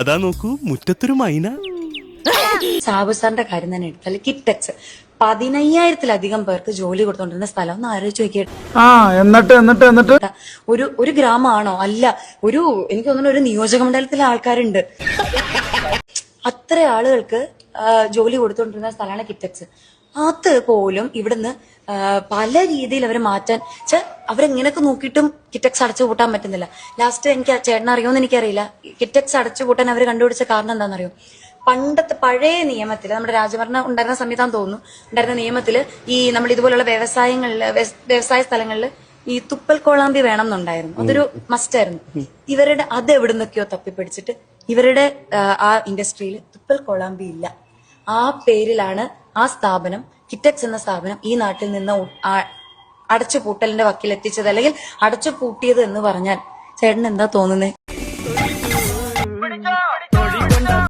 അതാ നോക്കൂ മുറ്റത്തൊരു മൈന. സാബു സാറിന്റെ കാര്യം തന്നെ എടുത്താൽ കിറ്റക്സ് 15,000-ലധികം പേർക്ക് ജോലി കൊടുത്തോണ്ടിരുന്ന സ്ഥലം ഒന്ന് ആലോചിച്ച് നോക്കിയിട്ട്. എന്നിട്ട് ഒരു ഗ്രാമമാണോ? അല്ല, എനിക്ക് തോന്നുന്നു ഒരു നിയോജക മണ്ഡലത്തിലെ ആൾക്കാരുണ്ട്. അത്ര ആളുകൾക്ക് ജോലി കൊടുത്തോണ്ടിരുന്ന സ്ഥലമാണ് കിറ്റക്സ്. അത് പോലും ഇവിടുന്ന് പല രീതിയിൽ അവരെ മാറ്റാൻ അവരെങ്ങനെയൊക്കെ നോക്കിയിട്ടും കിറ്റക്സ് അടച്ചു പൂട്ടാൻ പറ്റുന്നില്ല. ലാസ്റ്റ് എനിക്ക് ചേട്ടൻ അറിയുമെന്ന് എനിക്കറിയില്ല, കിറ്റക്സ് അടച്ചു പൂട്ടാൻ അവർ കണ്ടുപിടിച്ച കാരണം എന്താണെന്നറിയോ? പണ്ടത്തെ പഴയ നിയമത്തില്, നമ്മുടെ രാജഭരണം ഉണ്ടായിരുന്ന സമയത്താന്ന് തോന്നുന്നു, ഉണ്ടായിരുന്ന നിയമത്തില് ഈ നമ്മൾ ഇതുപോലുള്ള വ്യവസായ സ്ഥലങ്ങളിൽ ഈ തുപ്പൽ കോളാമ്പി വേണം എന്നുണ്ടായിരുന്നു. അതൊരു മസ്റ്റായിരുന്നു. ഇവരുടെ അത് എവിടുന്നൊക്കെയോ തപ്പിപ്പിടിച്ചിട്ട് ഇവരുടെ ആ ഇൻഡസ്ട്രിയിൽ തുപ്പൽ കോളാമ്പി ഇല്ല. ആ പേരിലാണ് ആ സ്ഥാപനം, കിറ്റക്സ് എന്ന സ്ഥാപനം, ഈ നാട്ടിൽ നിന്ന് അടച്ചുപൂട്ടലിന്റെ വക്കിലെത്തിച്ചത്, അല്ലെങ്കിൽ അടച്ചുപൂട്ടിയത് എന്ന് പറഞ്ഞാൽ ചേട്ടൻ എന്താ തോന്നുന്നേ?